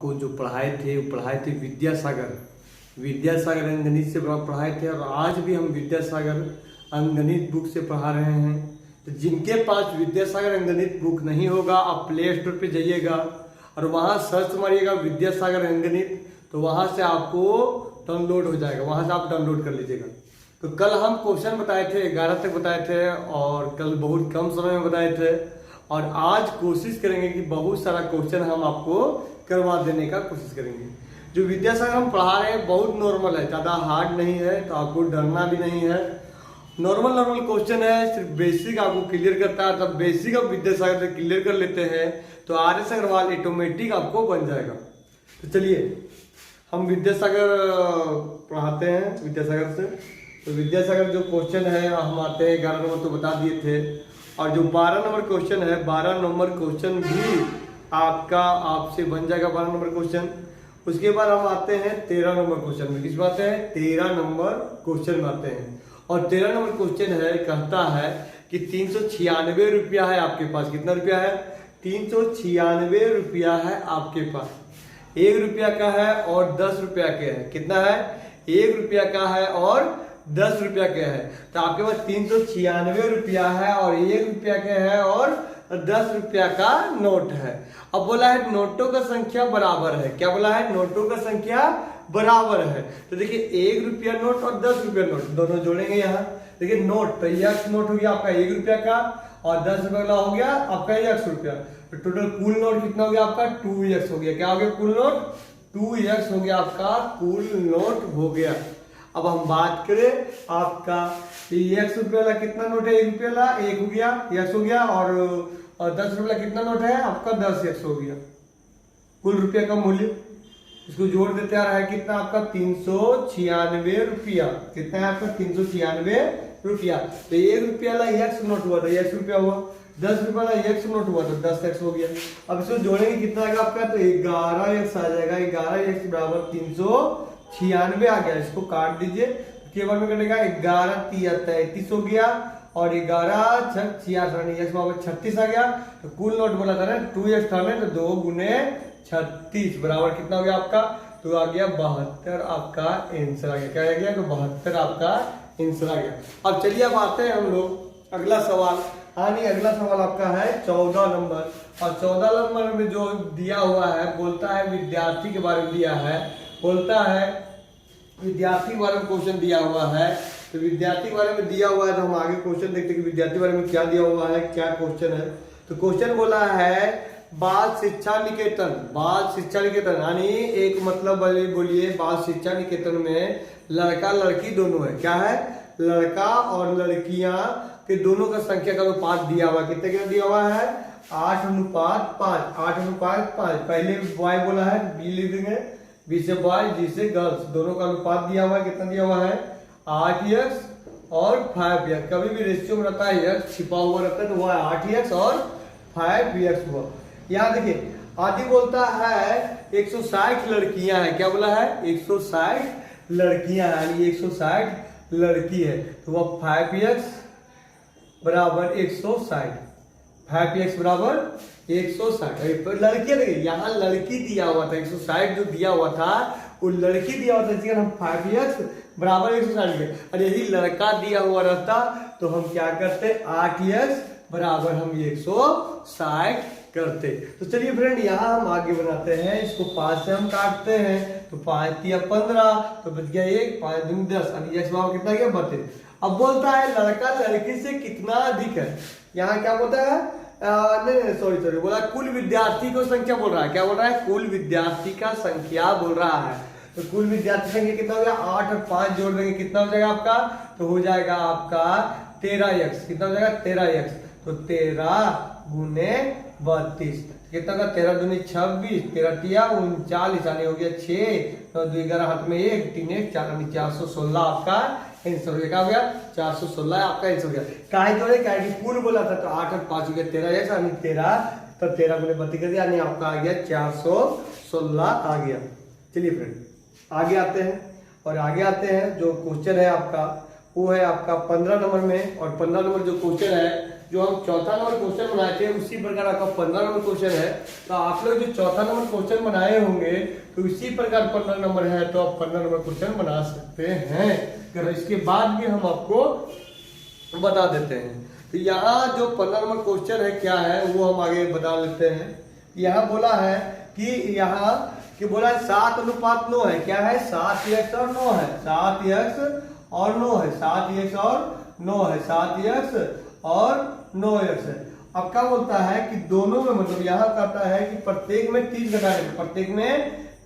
को जो पढ़ाए थे वो पढ़ाए थे विद्यासागर अंकगणित से पढ़ाए थे। और आज भी हम विद्यासागर अंकगणित बुक से पढ़ा रहे हैं। तो जिनके पास विद्यासागर अंकगणित बुक नहीं होगा, आप प्ले स्टोर पे जाइएगा और वहाँ सर्च मारिएगा विद्यासागर अंकगणित, तो वहाँ से आपको डाउनलोड हो जाएगा, वहाँ से आप डाउनलोड कर लीजिएगा। तो कल हम क्वेश्चन बताए थे, 11 तक बताए थे और कल बहुत कम समय में बताए थे। और आज कोशिश करेंगे कि बहुत सारा क्वेश्चन हम आपको करवा देने का कोशिश करेंगे। जो विद्यासागर हम पढ़ा रहे हैं बहुत नॉर्मल है, ज़्यादा हार्ड नहीं है, तो आपको डरना भी नहीं है। नॉर्मल क्वेश्चन है, सिर्फ बेसिक आपको क्लियर करता है। तब बेसिक आप विद्यासागर से क्लियर कर लेते हैं तो RS अग्रवाल ऑटोमेटिक आपको बन जाएगा। तो चलिए हम विद्यासागर पढ़ाते हैं विद्यासागर से। तो विद्यासागर जो क्वेश्चन है हम आते हैं, 11 नंबर तो बता दिए थे। और जो 12 नंबर क्वेश्चन है, 12 नंबर क्वेश्चन भी आपका आपसे बन जाएगा 12 नंबर क्वेश्चन। उसके बाद हम आते हैं 13 नंबर क्वेश्चन में। किस बात है? 13 नंबर क्वेश्चन में आते हैं। और 13 नंबर क्वेश्चन है, कहता है कि 396 रुपया है आपके पास। कितना रुपया है? 396 रुपया है आपके पास। 1 रुपया का है और 10 रुपया का है। कितना है? 1 रुपया का है और 10 रुपया का है। तो आपके पास 396 रुपया है और 1 रुपया का है और 10 रुपया का नोट है। अब बोला है नोटों का संख्या बराबर है। क्या बोला है? नोटों का संख्या बराबर है। तो देखिए 1 रुपया नोट और 10 रुपया नोट दोनों जोड़ेंगे यहाँ। देखिए नोट तो यक्स नोट हो गया आपका 1 रुपया का और 10 रुपया वाला हो गया आपका यक्स रुपया। तो टोटल कुल नोट कितना हो गया आपका? 2x हो गया। क्या हो गया? कुल नोट 2x हो गया आपका, कुल नोट हो गया। अब हम बात करें आपका x रुपये वाला कितना नोट है? 1 रुपये वाला 1 हो गया, x हो गया। और 10 रुपये वाला कितना नोट है आपका? 10x हो गया। कुल रुपये का मूल्य इसको जोड़ देते आ रहा है कितना आपका? 396 रुपया। कितना है आपका? 396 रुपया। तो 1 रुपया वाला x नोट हुआ तो x रुपया हुआ, 10 रुपये वाला x नोट हुआ तो 10x हो गया। अब इसको जोड़ेंगे कितना आएगा आपका? तो 11x आ जाएगा। 11x बराबर 396 आ गया। इसको काट दीजिए, केवल में कटेगा 11 33 हो गया और 11 6 66 बराबर 36 आ गया। तो कुल नोट बोला था ना 2x था ना, तो 2 गुने 36 बराबर कितना हो गया आपका? तो आ गया 72 आपका आंसर आ गया। क्या आ गया? तो 72 आपका आंसर आ गया। अब चलिए अब आते हैं हम लोग अगला सवाल। अगला सवाल आपका है 14 नंबर। और 14 नंबर में जो दिया हुआ है, बोलता है विद्यार्थी के बारे में दिया है, बोलता है विद्यार्थी के बारे में क्वेश्चन दिया हुआ है। तो विद्यार्थी के बारे में दिया हुआ है तो हम आगे क्वेश्चन देखते हैं कि विद्यार्थी के बारे में क्या दिया हुआ है, क्या क्वेश्चन है। तो क्वेश्चन बोला है बाल शिक्षा निकेतन। बाल शिक्षा निकेतन यानी एक मतलब बोलिए, बाल शिक्षा निकेतन में लड़का लड़की दोनों है। क्या है? लड़का और लड़कियां के दोनों का संख्या का अनुपात दिया हुआ है। कितने का दिया हुआ है? 8:5। 8:5। पहले बॉय बोला है, बी लिख देंगे, बी से बॉय, जी से गर्ल्स, दोनों का अनुपात दिया हुआ है। कितना दिया हुआ है? 8x और 5x। कभी भी रेशियो में रहता है x छिपा हुआ रहता है, तो वो 8x और 5x हुआ। यहाँ देखिए आदि बोलता है 160 लड़कियां हैं। क्या बोला है? 160 लड़कियां हैं, यानी 160 लड़की है। तो वह 5x बराबर 160, 5x बराबर 160। लड़कियां देखिए, यहाँ लड़की दिया हुआ था 160 जो दिया हुआ था वो लड़की दिया हुआ था, इसलिए हम 5x बराबर 160 के। और यही लड़का दिया हुआ रहता तो हम क्या करते? 8x बराबर हम 160 करते। तो चलिए फ्रेंड यहाँ हम आगे बनाते हैं। इसको 5 से हम काटते हैं तो 5 तिया 15, तो बच गया 1, 5 दूनी 10 और x बराबर कितना गया? 32। अब बोलता है लड़का लड़की से कितना अधिक है। यहाँ क्या बोलता है? नहीं सॉरी बोला कुल विद्यार्थी को संख्या बोल रहा है। क्या बोल रहा है? कुल विद्यार्थी का संख्या बोल रहा है। तो कुल विद्यार्थी संख्या कितना हो गया? 8 और 5 जोड़ देंगे कितना हो जाएगा आपका? तो हो जाएगा आपका 13x। कितना हो जाएगा? 13x। तो 13 गुने 32 कितना का? 13 दूनी 26, 13 तिया 39 यानी हो गया 6, तो 2 11 हाथ में 1, 3 1 4 यानी 416 आपका आंसर हो गया। क्या हो गया? 416 आपका आंसर हो गया। काहे जोड़े? काहे कि कुल बोला था तो 8 और 5 हो गया 13x यानी 13, तो 13 गुने 32 कर दिया यानी आपका आ गया 416 आ गया। चलिए फ्रेंड आगे आते हैं। और आगे आते हैं जो क्वेश्चन है आपका वो है आपका 15 नंबर में। और 15 नंबर जो क्वेश्चन है जो हम चौथा नंबर क्वेश्चन बनाए थे उसी प्रकार आपका 15 नंबर क्वेश्चन है। तो आप लोग जो चौथा नंबर क्वेश्चन बनाए होंगे तो इसी प्रकार 15 नंबर है तो आप 15 नंबर क्वेश्चन बना सकते हैं। तो इसके बाद भी हम आपको बता देते हैं। तो यहाँ जो 15 नंबर क्वेश्चन है क्या है वो हम आगे बता लेते हैं। यहाँ बोला है कि यहाँ कि बोला है 7:9 है। क्या है? 7x और 9 है। 7x और 9 है। 7x और 9 है। 7x और 9x है। अब क्या बोलता है कि दोनों में मतलब यहाँ कहता है कि प्रत्येक में 30 घटाने, प्रत्येक में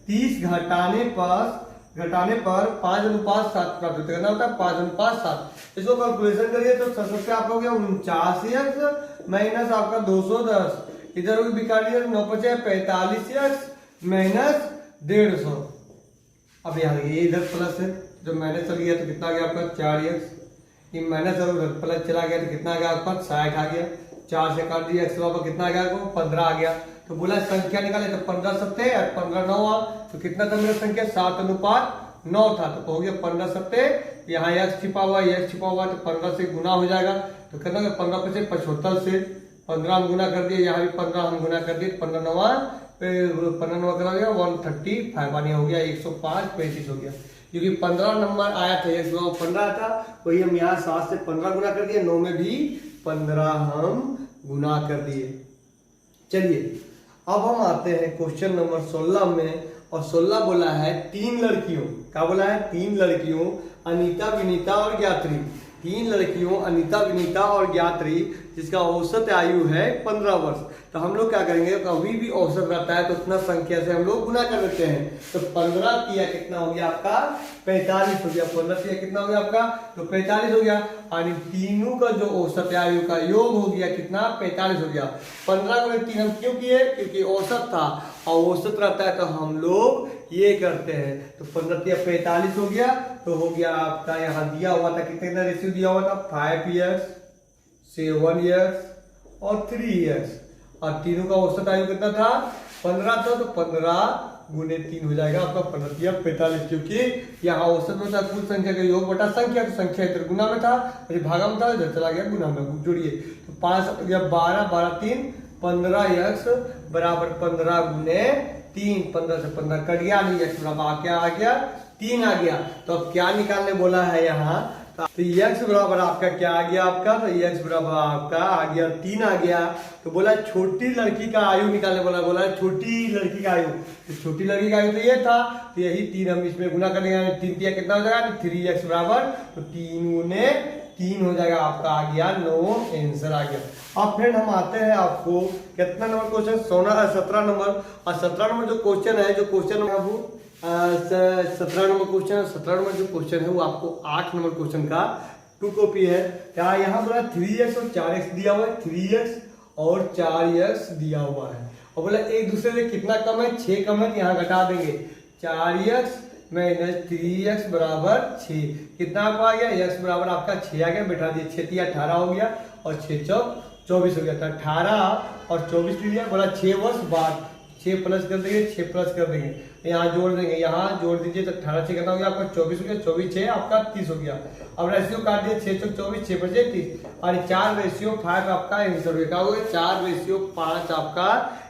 30 घटाने पर 5:7 प्राप्त होता है। कितना होता है? 5:7। इसको कैलकुलेशन करिए तो सबसे आपका हो गया 49x माइनस आपका 210, इधर होगी बिकाली 9 × 45x माइनस 150। अब यहाँ ये इधर प्लस है, जब माइनस चल गया तो कितना आ गया आपका 4x, ये माइनस और उधर प्लस चला गया तो कितना आ गया आपका 60 आ गया। 4 से काट दिया, x पर कितना आ गया आपको 15 आ गया। तो बोला संख्या निकाले तो 15 सत्ते और 15 9 तो कितना था मेरा संख्या? 7:9 था। तो हो गया 15 सत्ते, यहाँ x छिपा हुआ तो 15 से गुना हो जाएगा। तो कितना 15 × 5 = 75 से 15 हम गुना कर दिए, यहाँ भी 15 हम गुना कर दिए। 15 9 करा गया 135 हो गया 105 35 हो गया। क्योंकि 15 नंबर आया था, x 15 था, वही हम यहाँ 7 से 15 गुना कर दिए, 9 में भी 15 हम गुना कर दिए। चलिए अब हम आते हैं क्वेश्चन नंबर 16 में। और 16 बोला है 3 लड़कियों, क्या बोला है? 3 लड़कियों अनीता विनीता और ज्ञात्री, 3 लड़कियों अनीता विनीता और ज्ञात्री जिसका औसत आयु है 15 वर्ष। तो हम लोग क्या करेंगे, कभी भी औसत रहता है तो उतना संख्या से हम लोग गुना कर देते हैं। तो 15 किया कितना हो गया आपका? 45 हो गया। 15 किया कितना हो गया आपका? तो 45 हो गया। और तीनों का जो औसत आयु का योग हो गया कितना? 45 हो गया। 15 में 3 हम क्यों किए? क्योंकि औसत था, और औसत रहता है तो हम लोग ये करते हैं। तो 15 किया 45 हो गया। तो हो गया आपका यहाँ दिया हुआ था कितने रेशियो दिया हुआ था? 5x 7x और 3x। और तीनों का औसत आयु कितना था? 15 था। तो 15 × 3 हो जाएगा आपका 15 किया 45। क्योंकि यहाँ औसत में था कुल संख्या का योग बटा संख्या, तो संख्या इधर गुना में था, भागा में था, इधर चला गया गुना में। जोड़िए तो 5 या 12 12 3 15x बराबर 15 × 3। 15 से 15 कट गया, नहीं x बराबर क्या आ गया? 3 आ गया। तो अब क्या निकालने बोला है यहाँ? तो x बराबर आपका क्या आ गया आपका? तो x बराबर आपका आ गया 3 आ गया। तो बोला छोटी लड़की का आयु निकालने बोला छोटी लड़की का आयु। तो छोटी लड़की का आयु तो ये था, तो यही 3 हम इसमें गुना कर देंगे। 3 किया कितना हो जाएगा? 3x बराबर, तो 3 × 3 हो जाएगा आपका आ गया 9 आंसर आ गया। अब फ्रेंड हम आते हैं आपको कितना नंबर क्वेश्चन? 17 नंबर। और 17 नंबर जो क्वेश्चन है, जो क्वेश्चन है वो 17 नंबर क्वेश्चन, 17 नंबर जो क्वेश्चन है वो आपको 8 नंबर क्वेश्चन का 2 कॉपी है। क्या यहाँ बोला 3x और 4x दिया हुआ है, 3x और 4x दिया हुआ है। और बोला एक दूसरे से कितना कम है? 6 कम है, यहाँ घटा देंगे। 4x माइनस 3x बराबर 6। कितना आपको आ गया? x बराबर आपका 6 आ गया। बैठा दिए 6 × 18 हो गया और 6 × 4 24 हो गया था। 18 और 24 लिया, बोला 6 वर्ष बाद 6 प्लस कर देंगे, 6 प्लस कर देंगे, यहाँ जोड़ देंगे, यहाँ जोड़ दीजिए तो 18 से कितना हो गया आपका? 24 हो गया। 24 6 आपका 30 हो गया। अब रेशियो काट दिए 6 × 24 6 × 30 और 4:5 आपका आंसर हो गया। 4:5 आपका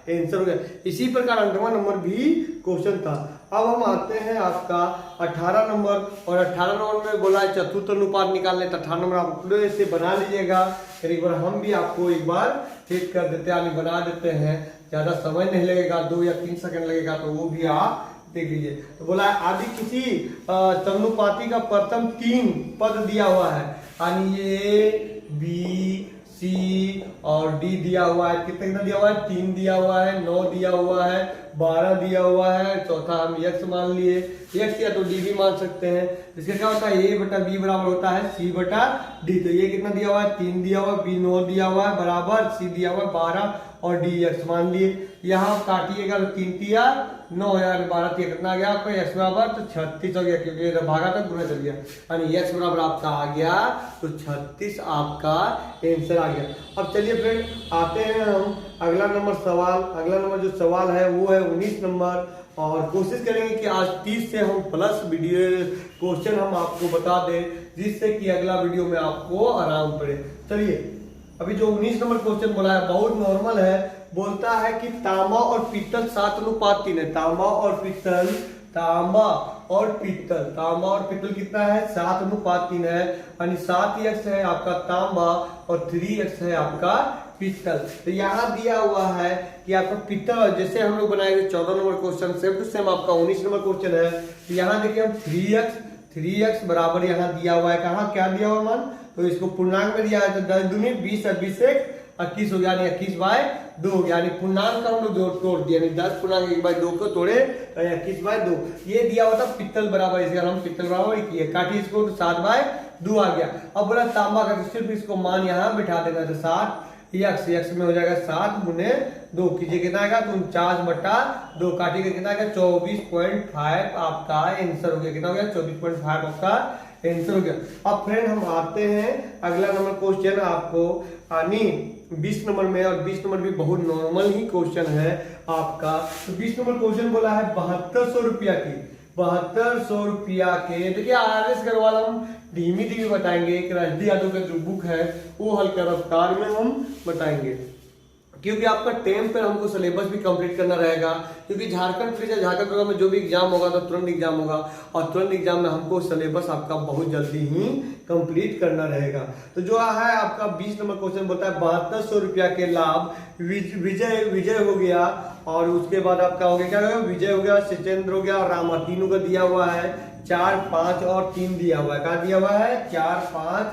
आंसर हो गया। इसी प्रकार 8वां नंबर भी क्वेश्चन था। अब हम आते हैं आपका 18 नंबर। और 18 नंबर में बोला है चतुर्थ अनुपात निकालने। तो 18 नंबर आप पूरे से बना लीजिएगा। फिर एक बार हम भी आपको एक बार ठीक कर देते हैं, बना देते हैं, ज्यादा समय नहीं लगेगा, 2 या 3 सेकंड लगेगा, तो वो भी आप देख लीजिए। तो बोला है आदि किसी समानुपाती का प्रथम 3 पद दिया हुआ है, यानी ए बी सी और डी दिया हुआ है। कितना दिया हुआ है? 3 दिया हुआ है, 9 दिया हुआ है, 12 दिया हुआ है, चौथा हम x मान लिए। x या तो d भी मान सकते हैं। इसका क्या होता है? a बटा b बराबर होता है c बटा d। तो ये कितना दिया हुआ है? 3 दिया हुआ है, b 9 दिया हुआ है बराबर c दिया हुआ है 12 और d x मान लिए। यहाँ काटिएगा तो 3 तिया 9 यार 12 तिया कितना आ गया आपका? x बराबर तो 36 हो गया, क्योंकि भागा तक गुना चल गया, यानी x बराबर आपका आ गया तो 36 आपका आंसर आ गया। अब चलिए फ्रेंड आते हैं हम अगला नंबर सवाल। अगला नंबर जो सवाल है वो है 19 नंबर। और कोशिश करेंगे कि आज 30 से हम प्लस वीडियो क्वेश्चन हम आपको बता दें, जिससे कि अगला वीडियो में आपको आराम पड़े। चलिए अभी जो 19 नंबर क्वेश्चन बोला है बहुत नॉर्मल है। बोलता है कि तांबा और पीतल 7:3 है। तांबा और पीतल कितना है? 7:3 है। यानी 7x है आपका तांबा और 3x है आपका पीतल। तो यहाँ दिया हुआ है कि आपका पीतल, जैसे हम लोग बनाएंगे 14 नंबर क्वेश्चन सेम टू सेम आपका 19 नंबर क्वेश्चन है। तो यहाँ देखिए हम 3x बराबर यहाँ दिया हुआ है। कहाँ क्या दिया हुआ मान? तो इसको पूर्णांक में दिया है। तो 10 दूनी 20 और 20 से 21 हो गया, यानी 21/2, यानी पूर्णांक का हम लोग तोड़ दिया, 10 पूर्णांक 1/2 को तोड़े तो 21/2 ये दिया हुआ था। पित्तल बराबर, इसका हम पित्तल बराबर किए, काटी इसको तो 7/2 आ गया। अब बोला तांबा का, सिर्फ इसको मान यहाँ बिठा देना। तो 7x में हो जाएगा 7 गुने 2 कीजिए, कितना आएगा? तो 49/2 काटिएगा, कितना आएगा? 24.5 आपका आंसर हो गया। कितना हो गया? 24.5 आपका आंसर हो गया। अब फ्रेंड हम आते हैं अगला नंबर क्वेश्चन आपको यानी 20 नंबर में, और 20 नंबर भी बहुत नॉर्मल ही क्वेश्चन है आपका। तो 20 नंबर क्वेश्चन बोला है 7200 रुपया की, 7200 रुपया के। देखिए RS गढ़वाल हम धीमी बताएंगे, एक राजदी यादव का जो बुक है वो हल्का रफ्तार में हम बताएंगे, क्योंकि आपका टाइम पर हमको सिलेबस भी कंप्लीट करना रहेगा। क्योंकि झारखंड पुलिस या झारखंड प्रोग्राम में जो भी एग्जाम होगा तो तुरंत एग्जाम होगा, और तुरंत एग्जाम में हमको सिलेबस आपका बहुत जल्दी ही कंप्लीट करना रहेगा। तो जो है आपका 20 नंबर क्वेश्चन बोलता है 7200 रुपया के लाभ विजय हो गया, और उसके बाद आपका हो गया क्या? विजय हो गया, सत्येंद्र हो गया और रामा, तीनों का दिया हुआ है। 4, 5 और 3 दिया हुआ है। क्या दिया हुआ है? 4, 5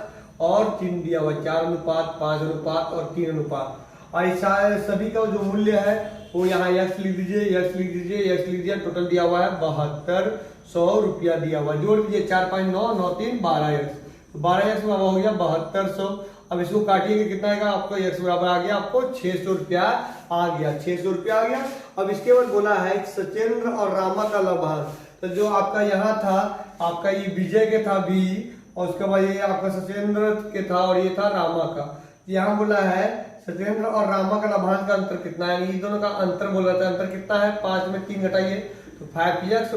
और 3 दिया हुआ है। 4:5, 5:5 और 3:5। और ऐसा सभी का जो मूल्य है वो यहाँ x लिख दीजिए। टोटल दिया हुआ है 7200 रुपया दिया हुआ है। जोड़ दीजिए 4, 5, 9, 9, 3, 12x। तो 12x बराबर हो गया 7200। अब इसको काटिएगा, कितना आएगा आपको? x बराबर आ गया आपको 600 रुपया आ गया, 600 रुपया आ गया। अब इसके बाद बोला है सत्येंद्र और रामा का लाभांश। तो जो आपका यहाँ था आपका ये विजय के था भी, और उसके बाद ये आपका सत्येंद्र के था और ये था रामा का। यहाँ बोला है सत्येंद्र और रामा का लाभांश का अंतर कितना है? ये दोनों का अंतर बोल रहा था। अंतर कितना है? 5 में 3 घटाइए तो 5x -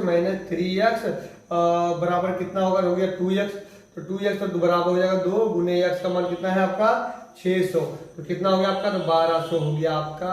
3x बराबर कितना होगा? हो गया 2x। तो 2x तो बराबर हो जाएगा 2 गुने x का मान कितना है आपका? 600। तो कितना हो गया आपका? तो 1200 हो गया आपका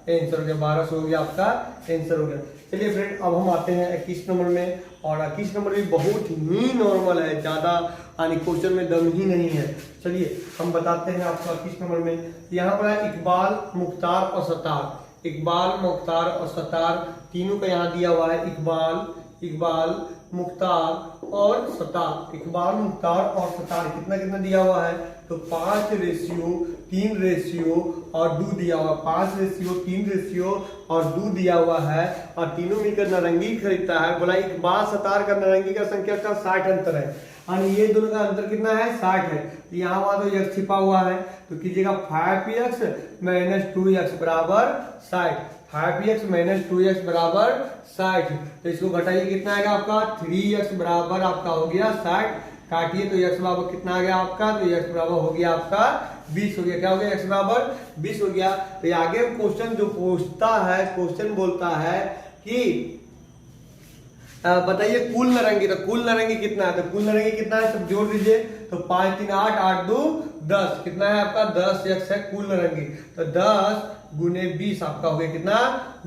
आंसर हो गया। 1200 हो गया आपका आंसर हो गया। चलिए फ्रेंड अब हम आते हैं 21 नंबर में, और 21 नंबर भी बहुत ही नॉर्मल है, ज्यादा यानी क्वेश्चन में दम ही नहीं है। चलिए हम बताते हैं आपको 21 नंबर में। यहाँ पर है इकबाल, मुख्तार और सतार। इकबाल, मुख्तार और सतार तीनों का यहाँ दिया हुआ है। इकबाल, मुख्तार और सतार। इकबाल, मुख्तार और सतार कितना कितना दिया हुआ है? तो 5:3 और 2 दिया हुआ। 5:3 और 2 दिया हुआ है, और तीनों मिलकर नारंगी खरीदता है। बोला इकबाल सतार का नारंगी का संख्या का 60 अंतर है, यानी ये दोनों का अंतर कितना है? 60 है। तो यहाँ वहां तो x छिपा हुआ है, तो कीजिएगा 5x - 2x बराबर 60। 5x - 2x बराबर 60। तो इसको घटाइए, कितना आएगा आपका? 3x बराबर आपका हो गया 60। काटिए तो x बराबर कितना आ गया आपका? तो x बराबर हो गया आपका 20 हो गया। क्या हो गया? x बराबर 20 हो गया। तो आगे क्वेश्चन जो पूछता है, क्वेश्चन बोलता है कि बताइए कुल नारंगी। तो कुल नारंगी कितना है? तो कुल नारंगी कितना है? सब जोड़ दीजिए। तो 5, 3, 8, 8, 2, 10 कितना है आपका? 10x है कुल नारंगी। तो 10 गुने 20 आपका हो गया कितना?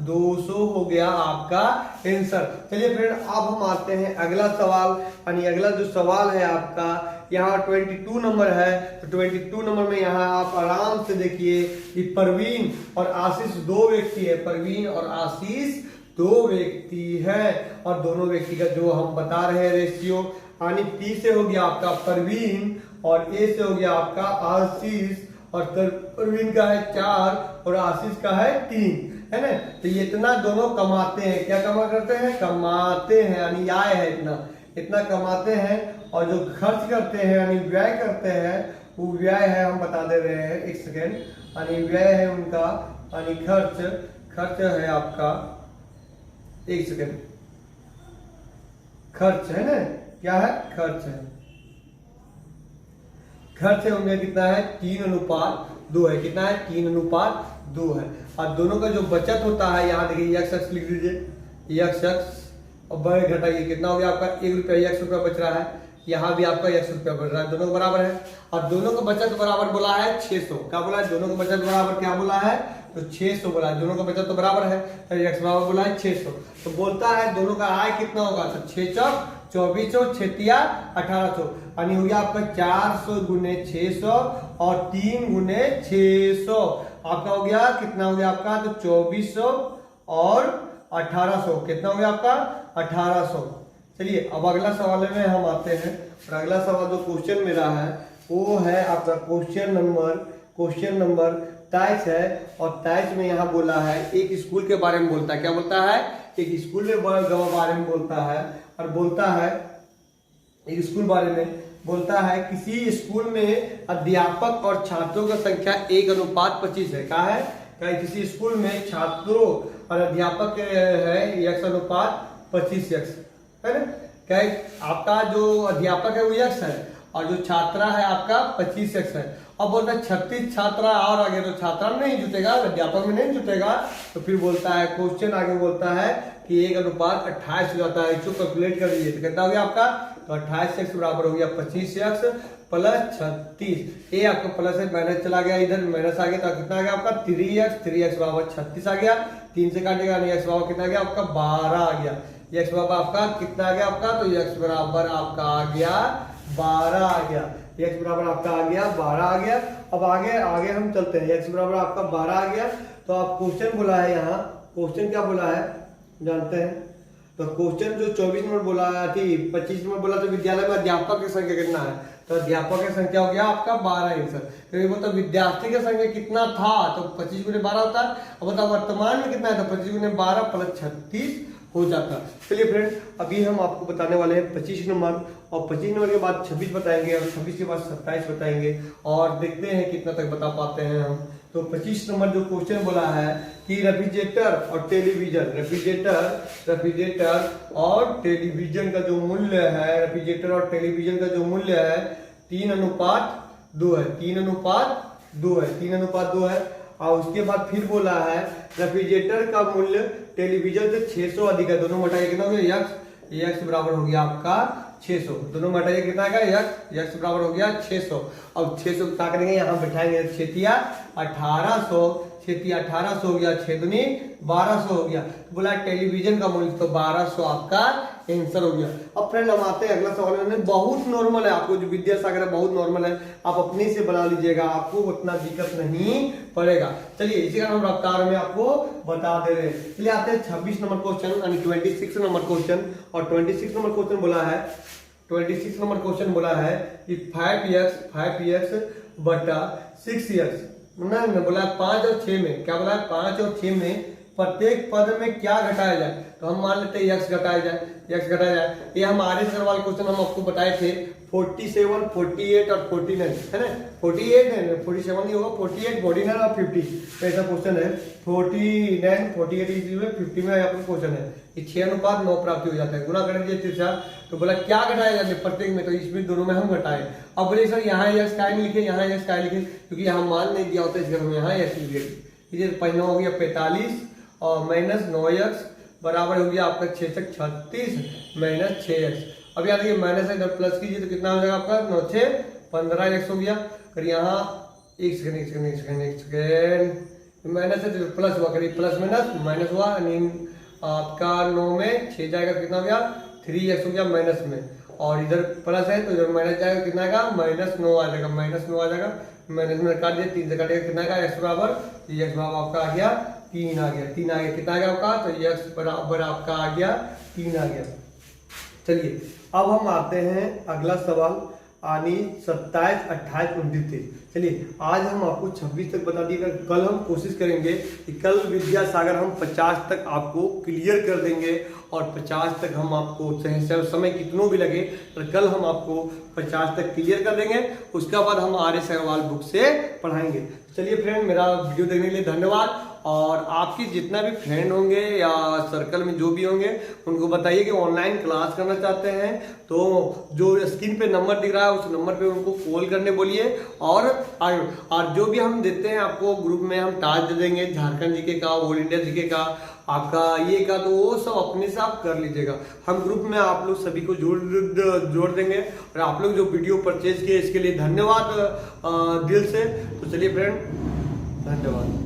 200 हो गया आपका आंसर। चलिए फ्रेंड अब हम आते हैं अगला सवाल, यानी अगला जो सवाल है आपका यहाँ 22 नंबर है। तो 22 नंबर में यहाँ आप आराम से देखिए कि परवीन और आशीष 2 व्यक्ति है। परवीन और आशीष 2 व्यक्ति है, और दोनों व्यक्ति का जो हम बता रहे हैं रेशियो, यानी P से हो गया आपका परवीन और A से हो गया आपका आशीष, और परवीन का है 4 और आशीष का है 3, है ना। तो ये इतना दोनों कमाते हैं। क्या कमा करते हैं? कमाते हैं, यानी आय है इतना कमाते हैं। और जो खर्च करते हैं यानी व्यय करते हैं, वो व्यय है हम बता दे रहे हैं, एक सेकेंड, यानी व्यय है उनका, यानी खर्च है आपका, एक सेकेंड, खर्च है ना, क्या है? खर्च है। खर्च है उनका कितना है? 3:2 है। कितना है? 3:2 है। और दोनों का जो बचत होता है यहाँ देखिए x लिख दीजिए, x और बड़े घटाइए, कितना हो गया आपका? 1 रुपया, 1 रुपया बच रहा है। यहाँ भी आपका 100 रुपया बढ़ रहा है, दोनों बराबर है। और दोनों का बचत बराबर बोला है 600। क्या बोला है? दोनों का बचत बराबर क्या बोला है? तो 600 बोला है। दोनों का बचत तो बराबर है, तो x बराबर बोला है 600। तो बोलता है दोनों का आय कितना होगा? तो 6 चौक 2400, 6 तिया 1800, यानी हो गया आपका 400 गुने 600 और 3 गुने 600। आपका हो गया कितना हो गया आपका? तो 2400 और 1800। कितना हो गया आपका? 1800। चलिए अब अगला सवाल में हम आते हैं। और अगला सवाल जो क्वेश्चन मेरा है वो है आपका क्वेश्चन नंबर 23 है। और 23 में यहाँ बोला है एक स्कूल के बारे में बोलता है। क्या बोलता है? एक स्कूल के बारे में बोलता है। और बोलता है एक स्कूल बारे में बोलता है किसी स्कूल में अध्यापक और छात्रों की संख्या 1:25 है। क्या है? क्या किसी स्कूल में छात्रों और अध्यापक है 1:25 है ना? क्या आपका जो अध्यापक है वो x है और जो छात्रा है आपका 25x है। अब बोलता है 36 छात्रा और आगे, तो छात्रा में नहीं जुटेगा, अध्यापक में नहीं जुटेगा। तो फिर बोलता है क्वेश्चन आगे बोलता है कि 1:28 हो जाता है। इसको कैलकुलेट कर दीजिए तो कितना हो गया आपका? तो 28x बराबर हो गया 25x प्लस 36। ये आपका प्लस है, माइनस चला गया, इधर माइनस आ गया तो कितना आ गया आपका? 3x बराबर 36 आ गया। 3 से काटेगा नहीं, x बराबर कितना आ गया आपका? 12 आ गया। x बराबर आपका कितना आ गया आपका? तो x बराबर आपका आ गया 12 आ गया। x बराबर आपका आ गया 12 आ गया। अब आगे हम चलते हैं। x बराबर आपका 12 आ गया। तो आप क्वेश्चन बोला है, यहाँ क्वेश्चन क्या बोला है जानते हैं? तो क्वेश्चन जो 24 नंबर बोला थी 25 नंबर बोला तो विद्यालय में अध्यापक की संख्या कितना है? तो अध्यापक की संख्या हो गया आपका 12 आंसर। तो मतलब विद्यार्थी की संख्या कितना था? तो 25 गुने 12 होता है। अब बताओ वर्तमान में कितना है? तो 25 गुने 12 प्लस 36 हो जाता। चलिए फ्रेंड, अभी हम आपको बताने वाले हैं 25 नंबर, और 25 नंबर के बाद 26 बताएंगे, और 26 के बाद 27 बताएंगे, और देखते हैं कितना तक बता पाते हैं हम। तो 25 नंबर जो क्वेश्चन बोला है कि रेफ्रिजरेटर और टेलीविजन का जो मूल्य है, रेफ्रिजरेटर और टेलीविजन का जो मूल्य है 3:2 है। 3:2 है। और उसके बाद फिर बोला है रेफ्रिजरेटर का मूल्य टेलीविजन से 600 अधिक है। दोनों घटाइए कितना हो गया? x बराबर हो गया आपका 600। दोनों घटाइए कितना आएगा? x बराबर हो गया 600। अब 600 क्या करेंगे? यहाँ बैठाएंगे 6 तिया 1800, 6 तिया 1800 हो गया, 6 दूनी 1200 हो गया। बोला टेलीविजन का मूल्य, तो 1200 आपका आंसर हो गया। अब फ्रेंड हम आते हैं अगला सवाल में। बहुत नॉर्मल है, आपको जो विद्यासागर है बहुत नॉर्मल है, आप अपने से बना लीजिएगा, आपको उतना दिक्कत नहीं पड़ेगा। चलिए इसी कारण हम रफ्तार में आपको बता दे रहे हैं। चलिए आते हैं 26 नंबर क्वेश्चन यानी 26 नंबर क्वेश्चन। और 26 नंबर क्वेश्चन बोला है, 26 नंबर क्वेश्चन बोला है कि 5x बटा 6x ना बोला 5 और 6 में। क्या बोला है? 5 और 6 में प्रत्येक पद में क्या घटाया जाए? तो हम मान लेते हैं x घटाया जाए। ये हम आर.एस. अग्रवाल क्वेश्चन हम आपको बताए थे 47, 48 और 49 है ना। 48 है, 47 नहीं होगा, 48, 49 और 50 ऐसा क्वेश्चन है। 49, 48 इसी में 50 में आपका क्वेश्चन है कि 6:9 प्राप्ति हो जाता है। गुना कर दीजिए तिरछा। तो बोला क्या घटाया जाए प्रत्येक में? तो इसमें दोनों में हम घटाए। अब बोले सर यहाँ x काय लिखे, यहाँ x काय लिखे, क्योंकि यहाँ मान नहीं दिया होता, इसलिए हम यहाँ x लिखे। पहला हो गया 45 और माइनस 9x बराबर हो गया आपका 36 माइनस 6x। अब याद रखिए माइनस है, जब प्लस कीजिए तो कितना हो जाएगा आपका? 9 6 15x हो गया। फिर यहाँ एक सेकंड माइनस है तो प्लस हुआ, करिए प्लस माइनस हुआ, आपका 9 में 6 जाएगा, कितना हो गया? 3x हो गया माइनस में, और इधर प्लस है तो इधर माइनस जाएगा, कितना आएगा? -9 आ जाएगा, -9 आ जाएगा। माइनस में काट दिया, 3 से काटेगा, कितना आएगा? x बराबर आपका आ गया 3 आ गया। कितना आ गया आपका? तो x बराबर आपका आ गया 3 आ गया। चलिए अब हम आते हैं अगला सवाल यानी 27, 28, 29, 30। चलिए आज हम आपको 26 तक बता दिएगा। कल हम कोशिश करेंगे कि कल विद्यासागर हम 50 तक आपको क्लियर कर देंगे, और 50 तक हम आपको चाहे समय कितनों भी लगे तो कल हम आपको 50 तक क्लियर कर देंगे। उसके बाद हम आर.एस. अग्रवाल बुक से पढ़ाएंगे। चलिए फ्रेंड, मेरा वीडियो देखने के लिए धन्यवाद। और आपके जितना भी फ्रेंड होंगे या सर्कल में जो भी होंगे उनको बताइए कि ऑनलाइन क्लास करना चाहते हैं तो जो स्क्रीन पे नंबर दिख रहा है उस नंबर पे उनको कॉल करने बोलिए। और जो भी हम देते हैं आपको ग्रुप में हम टास्क दे देंगे, झारखंड जीके का, ऑल इंडिया जीके का, आपका ये का, तो वो सब अपने से आप कर लीजिएगा। हम ग्रुप में आप लोग सभी को जोड़ देंगे। और आप लोग जो वीडियो परचेज किए इसके लिए धन्यवाद दिल से। तो चलिए फ्रेंड, धन्यवाद।